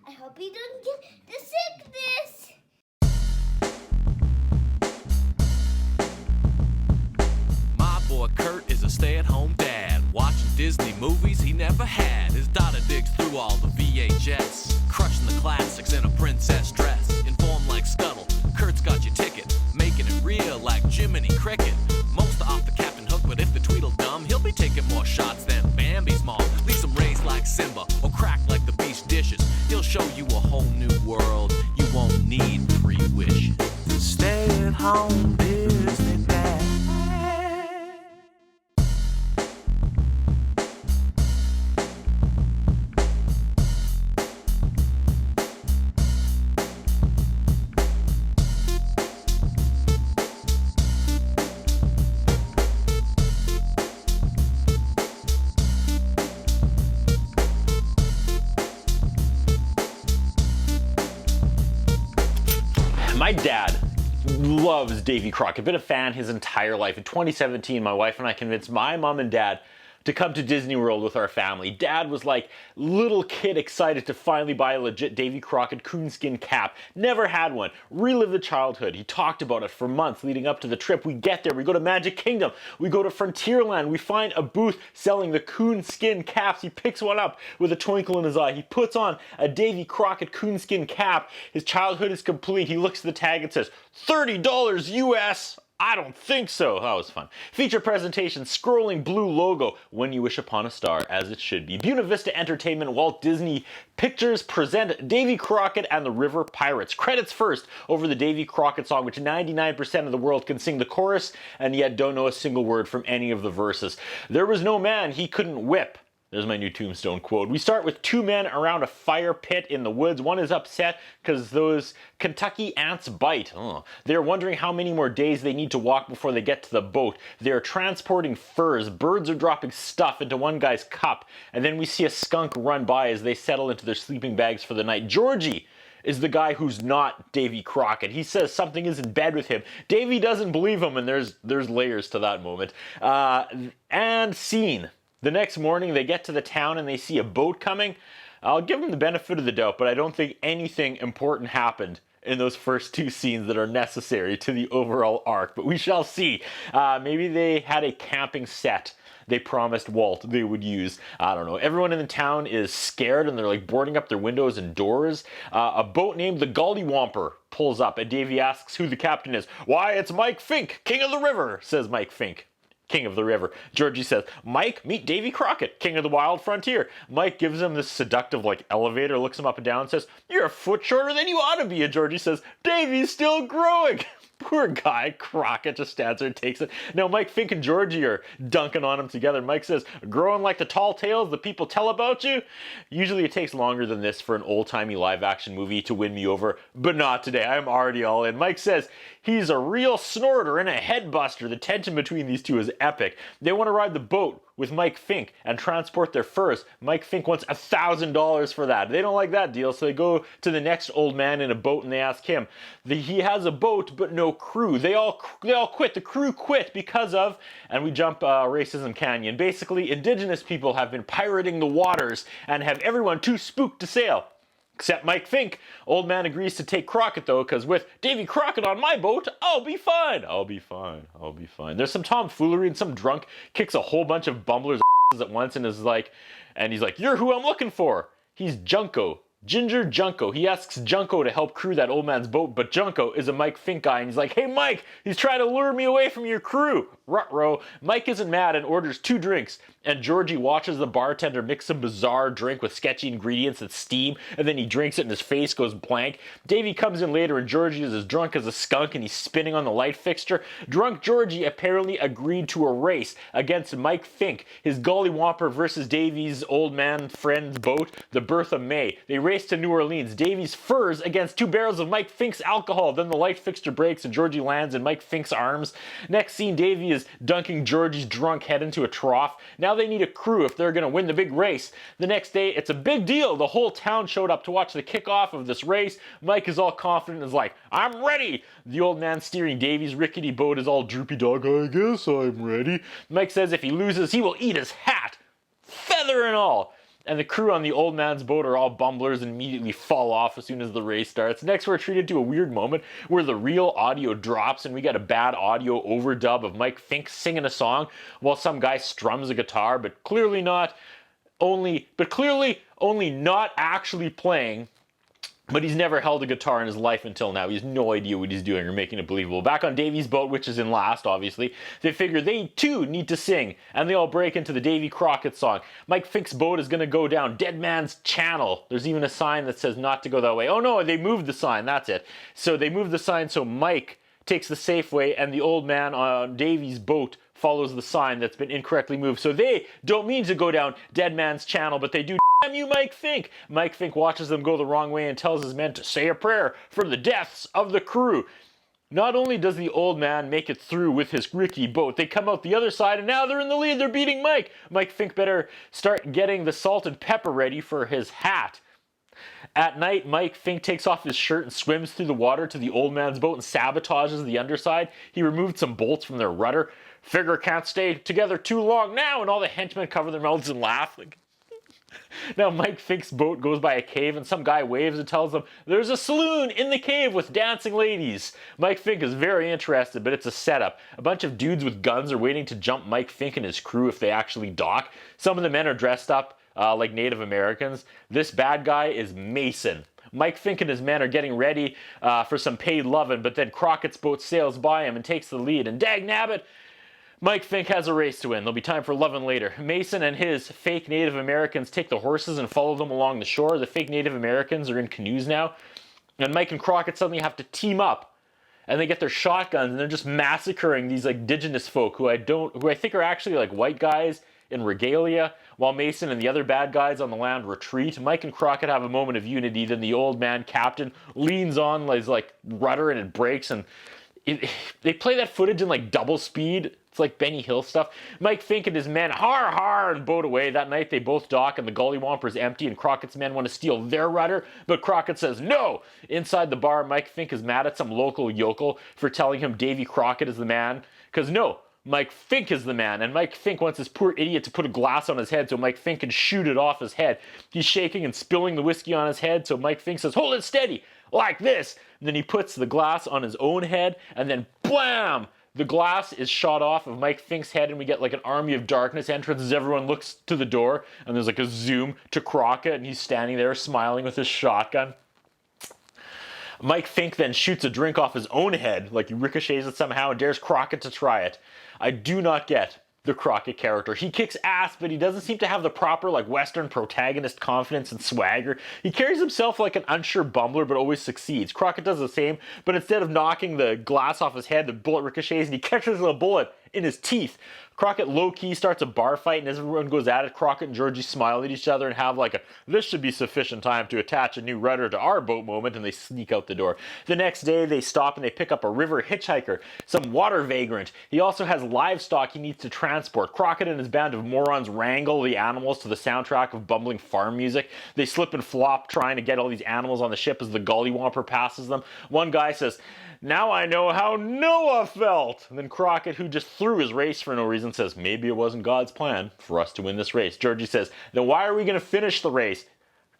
I hope you don't get the sickness. My boy Kurt is a stay-at-home dad, watching Disney movies he never had. His daughter digs through all the VHS, crushing the classics in a princess dress. Informed like Scuttle, Kurt's got your ticket, making it real like Jiminy Cricket. Most off the Captain Hook, but if the Tweedle dumb, he'll be taking more shots than Bambi's mom. Leave him raised like Simba, or cracked like the beast dishes. He'll show you a whole new world, you won't need 3 wishes. Stay-at-home Disney dad. My dad loves Davy Crockett, been a fan his entire life. In 2017, my wife and I convinced my mom and dad to come to Disney World with our family. Dad was like little kid excited to finally buy a legit Davy Crockett coonskin cap. Never had one. Relive the childhood. He talked about it for months leading up to the trip. We get there, we go to Magic Kingdom, we go to Frontierland, we find a booth selling the coonskin caps. He picks one up with a twinkle in his eye. He puts on a Davy Crockett coonskin cap. His childhood is complete. He looks at the tag and says, $30 US. I don't think so. That was fun. Feature presentation, scrolling blue logo, When You Wish Upon a Star, as it should be. Buena Vista Entertainment, Walt Disney Pictures present Davy Crockett and the River Pirates. Credits first over the Davy Crockett song, which 99% of the world can sing the chorus and yet don't know a single word from any of the verses. There was no man he couldn't whip. There's my new tombstone quote. We start with 2 men around a fire pit in the woods. One is upset because those Kentucky ants bite. They're wondering how many more days they need to walk before they get to the boat. They're transporting furs. Birds are dropping stuff into one guy's cup. And then we see a skunk run by as they settle into their sleeping bags for the night. Georgie is the guy who's not Davy Crockett. He says something is in bed with him. Davy doesn't believe him, and there's layers to that moment. And scene. The next morning, they get to the town and they see a boat coming. I'll give them the benefit of the doubt, but I don't think anything important happened in those first 2 scenes that are necessary to the overall arc, but we shall see. Maybe they had a camping set they promised Walt they would use. I don't know. Everyone in the town is scared and they're like boarding up their windows and doors. A boat named the Gollywomper pulls up and Davy asks who the captain is. Why, it's Mike Fink, King of the River, says Mike Fink. King of the River. Georgie says, Mike, meet Davy Crockett, King of the Wild Frontier. Mike gives him this seductive elevator, looks him up and down and says, you're a foot shorter than you ought to be. And Georgie says, Davy's still growing. Poor guy. Crockett just stands there and takes it. Now Mike Fink and Georgie are dunking on him together. Mike says, growing like the tall tales the people tell about you? Usually it takes longer than this for an old-timey live-action movie to win me over, but not today. I'm already all in. Mike says he's a real snorter and a headbuster. The tension between these two is epic. They want to ride the boat with Mike Fink and transport their furs. Mike Fink wants $1,000 for that. They don't like that deal, so they go to the next old man in a boat and they ask him. He has a boat, but no crew. They all quit. The crew quit because of, and we jump Racism Canyon. Basically, indigenous people have been pirating the waters and have everyone too spooked to sail. Except Mike Fink. Old man agrees to take Crockett though, because with Davy Crockett on my boat, I'll be fine. I'll be fine. I'll be fine. There's some tomfoolery and some drunk kicks a whole bunch of bumblers at once and he's like, you're who I'm looking for. He's Junko. Ginger Junko. He asks Junko to help crew that old man's boat, but Junko is a Mike Fink guy, and he's like, hey Mike, he's trying to lure me away from your crew. Ruh-roh. Mike isn't mad and orders 2 drinks, and Georgie watches the bartender mix some bizarre drink with sketchy ingredients that steam, and then he drinks it and his face goes blank. Davy comes in later and Georgie is as drunk as a skunk and he's spinning on the light fixture. Drunk Georgie apparently agreed to a race against Mike Fink, his Gollywomper versus Davy's old man friend's boat, the Bertha May. They race to New Orleans. Davy's furs against 2 barrels of Mike Fink's alcohol. Then the light fixture breaks and Georgie lands in Mike Fink's arms. Next scene, Davy is dunking Georgie's drunk head into a trough. Now they need a crew if they're going to win the big race. The next day, it's a big deal. The whole town showed up to watch the kickoff of this race. Mike is all confident and is like, I'm ready. The old man steering Davy's rickety boat is all droopy dog. I guess I'm ready. Mike says if he loses, he will eat his hat. Feather and all. and the crew on the old man's boat are all bumblers and immediately fall off as soon as the race starts. Next, we're treated to a weird moment where the real audio drops and we get a bad audio overdub of Mike Fink singing a song while some guy strums a guitar, but clearly only not actually playing. But he's never held a guitar in his life until now. He has no idea what he's doing or making it believable. Back on Davy's boat, which is in last, obviously, they figure they too need to sing. And they all break into the Davy Crockett song. Mike Fink's boat is going to go down Dead Man's Channel. There's even a sign that says not to go that way. Oh no, they moved the sign. That's it. So they moved the sign so Mike takes the safe way and the old man on Davy's boat follows the sign that's been incorrectly moved. So they don't mean to go down Dead Man's Channel, but they do. Damn you, Mike Fink! Mike Fink watches them go the wrong way and tells his men to say a prayer for the deaths of the crew. Not only does the old man make it through with his rickety boat, they come out the other side and now they're in the lead. They're beating Mike. Mike Fink better start getting the salt and pepper ready for his hat. At night, Mike Fink takes off his shirt and swims through the water to the old man's boat and sabotages the underside. He removed some bolts from their rudder. Figure can't stay together too long now, and all the henchmen cover their mouths and laugh. Now Mike Fink's boat goes by a cave and some guy waves and tells them there's a saloon in the cave with dancing ladies. Mike Fink is very interested, but it's a setup. A bunch of dudes with guns are waiting to jump Mike Fink and his crew if they actually dock. Some of the men are dressed up like Native Americans. This bad guy is Mason. Mike Fink and his men are getting ready for some paid lovin', but then Crockett's boat sails by him and takes the lead. And dag nabbit, Mike Fink has a race to win. There'll be time for lovin' later. Mason and his fake Native Americans take the horses and follow them along the shore. The fake Native Americans are in canoes now. And Mike and Crockett suddenly have to team up. And they get their shotguns and they're just massacring these like indigenous folk who I think are actually like white guys in regalia, while Mason and the other bad guys on the land retreat. Mike and Crockett have a moment of unity. Then the old man captain leans on his like rudder and it breaks, and they play that footage in like double speed. It's like Benny Hill stuff. Mike Fink and his men har and boat away. That night they both dock and the Gollywomper's empty and Crockett's men want to steal their rudder, but Crockett says no. Inside the bar, Mike Fink is mad at some local yokel for telling him Davy Crockett is the man, because no, Mike Fink is the man, and Mike Fink wants this poor idiot to put a glass on his head so Mike Fink can shoot it off his head. He's shaking and spilling the whiskey on his head, so Mike Fink says, hold it steady, like this. And then he puts the glass on his own head, and then blam! The glass is shot off of Mike Fink's head, and we get like an Army of Darkness entrance as everyone looks to the door, and there's like a zoom to Crockett, and he's standing there smiling with his shotgun. Mike Fink then shoots a drink off his own head, like he ricochets it somehow, and dares Crockett to try it. I do not get the Crockett character. He kicks ass, but he doesn't seem to have the proper like Western protagonist confidence and swagger. He carries himself like an unsure bumbler, but always succeeds. Crockett does the same, but instead of knocking the glass off his head, the bullet ricochets and he catches the bullet in his teeth. Crockett low-key starts a bar fight and as everyone goes at it, Crockett and Georgie smile at each other and have like a this should be sufficient time to attach a new rudder to our boat moment, and they sneak out the door. The next day they stop and they pick up a river hitchhiker, some water vagrant. He also has livestock he needs to transport. Crockett and his band of morons wrangle the animals to the soundtrack of bumbling farm music. They slip and flop trying to get all these animals on the ship as the Gollywomper passes them. One guy says, now I know how Noah felt. And then Crockett, who just threw his race for no reason, says, maybe it wasn't God's plan for us to win this race. Georgie says, then why are we going to finish the race?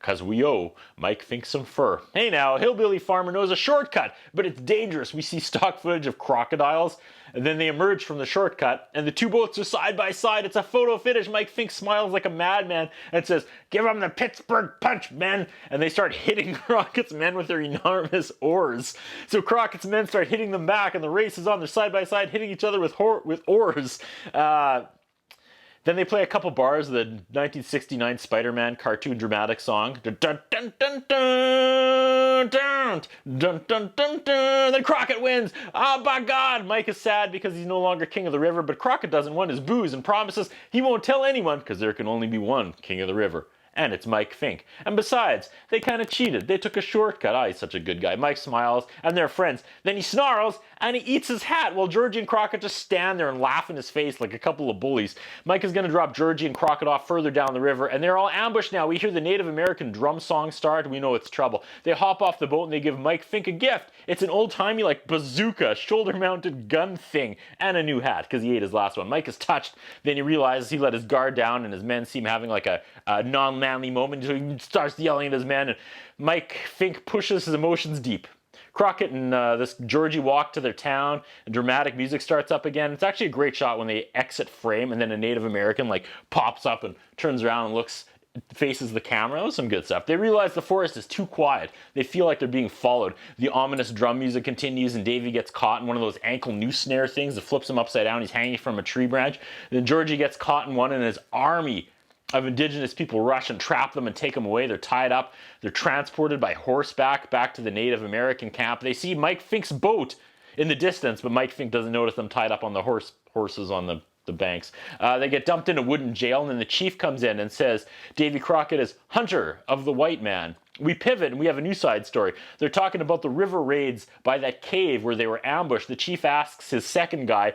Because we owe Mike Fink some fur. Hey now, a hillbilly farmer knows a shortcut, but it's dangerous. We see stock footage of crocodiles, and then they emerge from the shortcut, and the two boats are side by side. It's a photo finish. Mike Fink smiles like a madman and says, give them the Pittsburgh punch, men. And they start hitting Crockett's men with their enormous oars. So Crockett's men start hitting them back, and the race is on. They're side by side, hitting each other with oars. Then they play a couple bars of the 1969 Spider-Man cartoon dramatic song. Dun, dun, dun, dun, dun, dun, dun, dun, dun, dun. Then Crockett wins. Oh, by God. Mike is sad because he's no longer king of the river, but Crockett doesn't want his booze and promises he won't tell anyone because there can only be one king of the river. And it's Mike Fink. And besides, they kind of cheated. They took a shortcut. Ah, he's such a good guy. Mike smiles, and they're friends. Then he snarls, and he eats his hat while Georgie and Crockett just stand there and laugh in his face like a couple of bullies. Mike is going to drop Georgie and Crockett off further down the river, and they're all ambushed now. We hear the Native American drum song start. We know it's trouble. They hop off the boat, and they give Mike Fink a gift. It's an old-timey, like, bazooka, shoulder-mounted gun thing, and a new hat, because he ate his last one. Mike is touched. Then he realizes he let his guard down, and his men seem having, like, a non manly moment. So he starts yelling at his men, and Mike Fink pushes his emotions deep. Crockett and this Georgie walk to their town, and dramatic music starts up again. It's actually a great shot when they exit frame, and then a Native American like pops up and turns around and faces the camera. That was some good stuff. They realize the forest is too quiet. They feel like they're being followed. The ominous drum music continues, and Davy gets caught in one of those ankle noose snare things that flips him upside down. He's hanging from a tree branch. Then Georgie gets caught in one, and his army of indigenous people rush and trap them and take them away. They're tied up. They're transported by horseback back to the Native American camp. They see Mike Fink's boat in the distance, but Mike Fink doesn't notice them tied up on the horses on the banks. They get dumped in a wooden jail, and then the chief comes in and says Davy Crockett is hunter of the white man. We pivot and we have a new side story. They're talking about the river raids by that cave where they were ambushed. The chief asks his second guy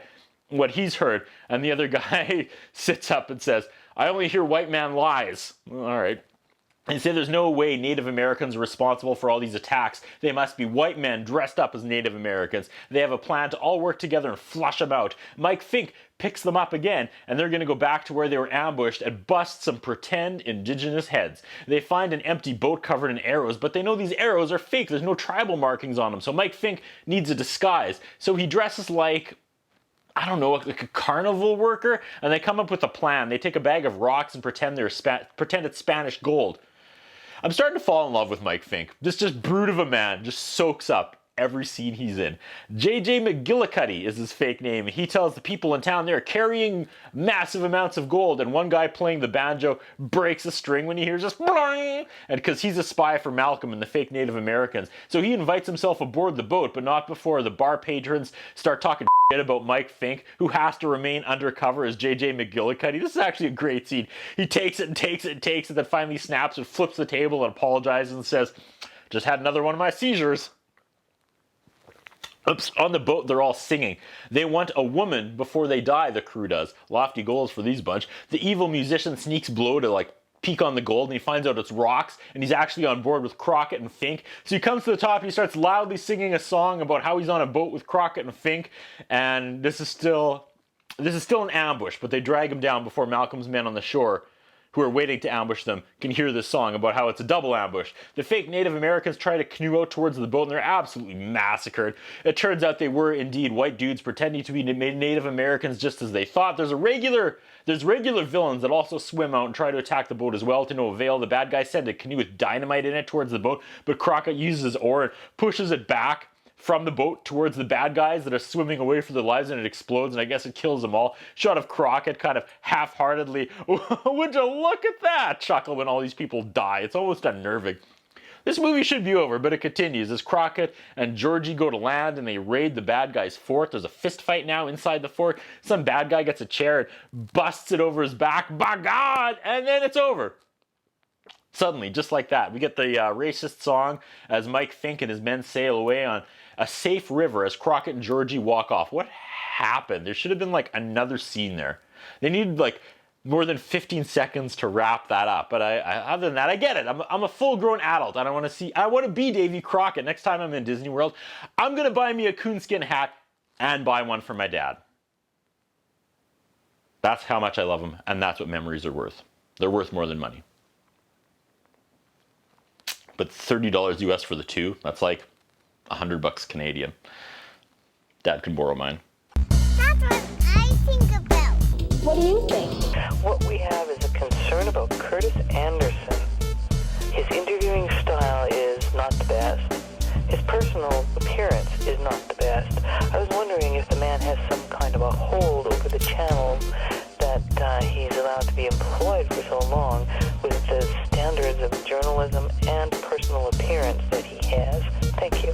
what he's heard, and the other guy sits up and says, I only hear white man lies. All right. And say there's no way Native Americans are responsible for all these attacks. They must be white men dressed up as Native Americans. They have a plan to all work together and flush them out. Mike Fink picks them up again, and they're going to go back to where they were ambushed and bust some pretend indigenous heads. They find an empty boat covered in arrows, but they know these arrows are fake. There's no tribal markings on them. So Mike Fink needs a disguise. So he dresses like, I don't know, like a carnival worker, and they come up with a plan. They take a bag of rocks and pretend it's Spanish gold. I'm starting to fall in love with Mike Fink. This just brute of a man just soaks up every scene he's in. JJ McGillicuddy is his fake name. He tells the people in town they're carrying massive amounts of gold, and one guy playing the banjo breaks a string when he hears this, and because he's a spy for Malcolm and the fake Native Americans. So he invites himself aboard the boat, but not before the bar patrons start talking shit about Mike Fink, who has to remain undercover as JJ McGillicuddy. This is actually a great scene. He takes it and takes it and takes it, then finally snaps and flips the table and apologizes and says, just had another one of my seizures. Oops, on the boat, they're all singing. They want a woman before they die, the crew does. Lofty goals for these bunch. The evil musician sneaks below to like peek on the gold, and he finds out it's rocks, and he's actually on board with Crockett and Fink. So he comes to the top, and he starts loudly singing a song about how he's on a boat with Crockett and Fink, and this is still an ambush, but they drag him down before Malcolm's men on the shore, who are waiting to ambush them, can hear this song about how it's a double ambush. The fake Native Americans try to canoe out towards the boat, and they're absolutely massacred. It turns out they were indeed white dudes pretending to be Native Americans just as they thought. There's regular villains that also swim out and try to attack the boat as well, to no avail. The bad guy sent a canoe with dynamite in it towards the boat, but Crockett uses his oar and pushes it back from the boat towards the bad guys that are swimming away for their lives, and it explodes, and I guess it kills them all. Shot of Crockett kind of half-heartedly, would you look at that, chuckle when all these people die. It's almost unnerving. This movie should be over, but it continues as Crockett and Georgie go to land and they raid the bad guy's fort. There's a fist fight now inside the fort. Some bad guy gets a chair and busts it over his back. By God! And then it's over. Suddenly, just like that, we get the racist song as Mike Fink and his men sail away on a safe river as Crockett and Georgie walk off. What happened? There should have been like another scene there. They needed like more than 15 seconds to wrap that up. But other than that, I get it. I'm a full-grown adult, and I want to be Davy Crockett. Next time I'm in Disney World, I'm going to buy me a coonskin hat and buy one for my dad. That's how much I love them, and that's what memories are worth. They're worth more than money. But $30 US for the two, that's like $100 Canadian. Dad can borrow mine. That's what I think about. What do you think? What we have is a concern about Curtis Anderson. His interviewing style is not the best. His personal appearance is not the best. I was wondering if the man has some kind of a hold over the channel that he's allowed to be employed for so long with the standards of journalism and personal appearance that he has. Thank you.